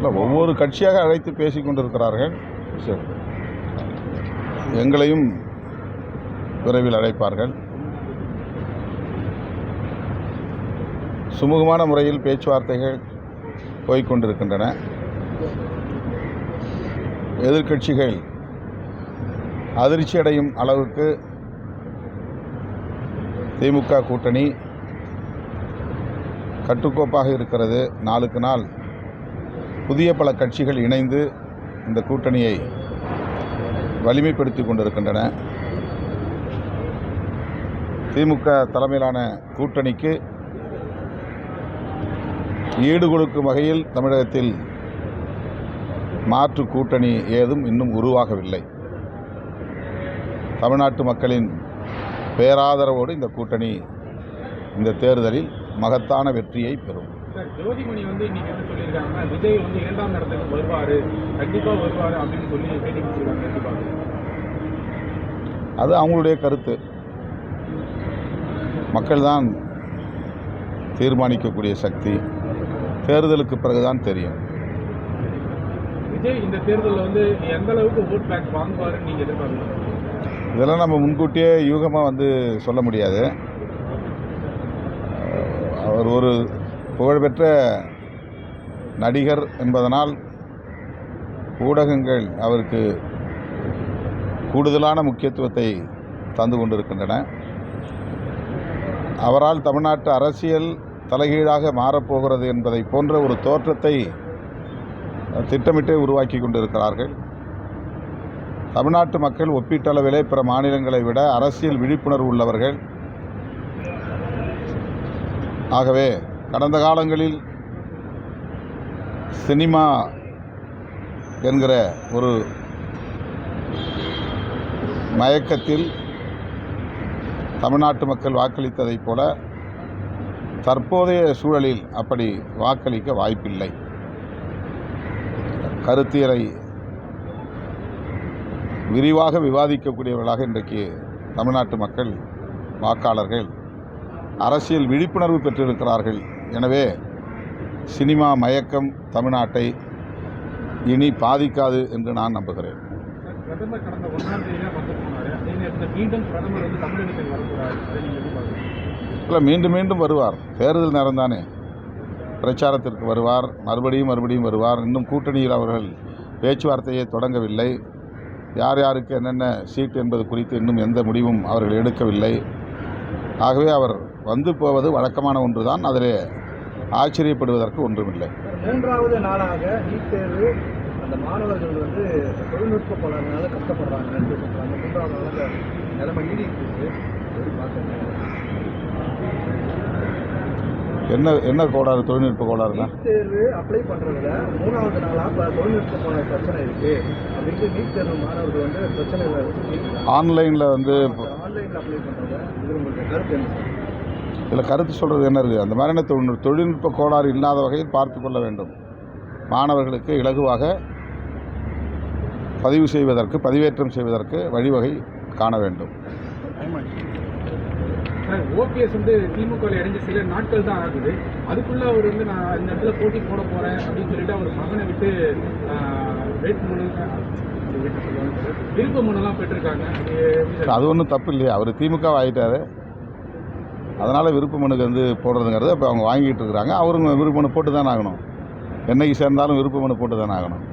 இல்லை, ஒவ்வொரு கட்சியாக அழைத்து பேசிக் கொண்டிருக்கிறார்கள். எங்களையும் விரைவில் அழைப்பார்கள். சுமூகமான முறையில் பேச்சுவார்த்தைகள் போய்கொண்டிருக்கின்றன. எதிர்க்கட்சிகள் அதிர்ச்சியடையும் அளவுக்கு திமுக கூட்டணி கட்டுக்கோப்பாக இருக்கிறது. நாளுக்கு நாள் புதிய பல கட்சிகள் இணைந்து இந்த கூட்டணியை வலிமைப்படுத்தி கொண்டிருக்கின்றன. திமுக தலைமையிலான கூட்டணிக்கு ஈடு கொடுக்கும் வகையில் தமிழகத்தில் மாற்று கூட்டணி ஏதும் இன்னும் உருவாகவில்லை. தமிழ்நாட்டு மக்களின் பேராதரவோடு இந்த கூட்டணி இந்த தேர்தலில் மகத்தான வெற்றியை பெறும். ஜோதிமணி இன்னைக்கு என்ன சொல்லியிருக்காங்க, விஜய் 2ஆம் இடத்துக்கு வருவார், கண்டிப்பாக வருவார் அப்படின்னு சொல்லி பேட்டி கொடுத்துருக்காங்க. அது அவங்களுடைய கருத்து. மக்கள் தான் தீர்மானிக்கக்கூடிய சக்தி. தேர்தலுக்கு பிறகுதான் தெரியும். விஜய் இந்த தேர்தலில் எந்த அளவுக்கு ஓட் பேக் வாங்குவாருன்னு நீங்கள் எதிர்பார்க்கலாம்? இதெல்லாம் நம்ம முன்கூட்டியே யூகமாக சொல்ல முடியாது. அவர் ஒரு புகழ்பெற்ற நடிகர் என்பதனால் ஊடகங்கள் அவருக்கு கூடுதலான முக்கியத்துவத்தை தந்து கொண்டிருக்கின்றன. அவரால் தமிழ்நாட்டு அரசியல் தலைகீழாக மாறப்போகிறது என்பதை போன்ற ஒரு தோற்றத்தை திட்டமிட்டே உருவாக்கி கொண்டிருக்கிறார்கள். தமிழ்நாட்டு மக்கள் ஒப்பீட்டளவிலே பிற மாநிலங்களை விட அரசியல் விழிப்புணர்வு உள்ளவர்கள். ஆகவே கடந்த காலங்களில் சினிமா என்கிற ஒரு மயக்கத்தில் தமிழ்நாட்டு மக்கள் வாக்களித்ததைப் போல தற்போதைய சூழலில் அப்படி வாக்களிக்க வாய்ப்பில்லை. கருத்தியலை விரிவாக விவாதிக்கக்கூடியவர்களாக இன்றைக்கு தமிழ்நாட்டு மக்கள் வாக்காளர்கள் அரசியல் விழிப்புணர்வு பெற்றிருக்கிறார்கள். எனவே சினிமா மயக்கம் தமிழ்நாட்டை இனி பாதிக்காது என்று நான் நம்புகிறேன். பிரதமர் கடந்த 1ஆம் தேதியாக வந்து போனார். அதே நேரத்தில் மீண்டும் பிரதமர் தமிழகத்தில் வரக்கூடாது. அதை நீங்கள் எதிர்பார்க்குறீங்க? இல்லை, மீண்டும் மீண்டும் வருவார். தேர்தல் நேரம் தானே, பிரச்சாரத்திற்கு வருவார். மறுபடியும் வருவார். இன்னும் கூட்டணியில் அவர்கள் பேச்சுவார்த்தையை தொடங்கவில்லை. யார் யாருக்கு என்னென்ன சீட் என்பது குறித்து இன்னும் எந்த முடிவும் அவர்கள் எடுக்கவில்லை. ஆகவே அவர் வந்து போவது வழக்கமான ஒன்றுதான். அதில் ஆச்சரியப்படுவதற்கு ஒன்றுமில்லை. 3வது நாளாக நீட் தேர்வு அந்த மாணவர்கள் தொழில்நுட்ப கோளாறுனால கஷ்டப்படுறாங்க என்று சொல்கிறாங்க. 3வது நாளாக நிலைமை நீடிக்கிறது. என்ன கோளாறு? தொழில்நுட்ப கோளாறுனா நீட் தேர்வு அப்ளை பண்ணுறதுல 3வது நாளாக தொழில்நுட்ப கோளாறு பிரச்சனை இருக்குது அப்படின்ட்டு நீட் தேர்வு மாணவர்கள் பிரச்சனை ஆன்லைனில் அப்ளை பண்ணுறது. இது உங்களுக்கு கருத்து என்ன? இதில் கருத்து சொல்கிறது என்ன இருக்குது? அந்த மாதிரியான தொழில்நுட்ப கோளாறு இல்லாத வகையில் பார்த்து கொள்ள வேண்டும். மாணவர்களுக்கு இலகுவாக பதிவேற்றம் செய்வதற்கு வழிவகை காண வேண்டும். ஓபிஎஸ் திமுகவில் இணைஞ்ச சில நாட்கள் தான் ஆகுது. அதுக்குள்ளே அவர் நான் இந்த இடத்துல போட்டி போட போகிறேன் அப்படின்னு சொல்லிட்டு அவர் மகனை விட்டு விருப்ப மனுலாம் பெற்றிருக்காங்க. அது ஒன்றும் தப்பு இல்லையா? அவர் திமுக ஆகிட்டார். அதனால் விருப்ப மனுக்கு போடுறதுங்கிறது இப்போ அவங்க வாங்கிட்டு இருக்கிறாங்க. அவருங்க விருப்ப மனு போட்டு தானே ஆகணும். என்னைக்கு சேர்ந்தாலும் விருப்ப மனு போட்டு தானே ஆகணும்.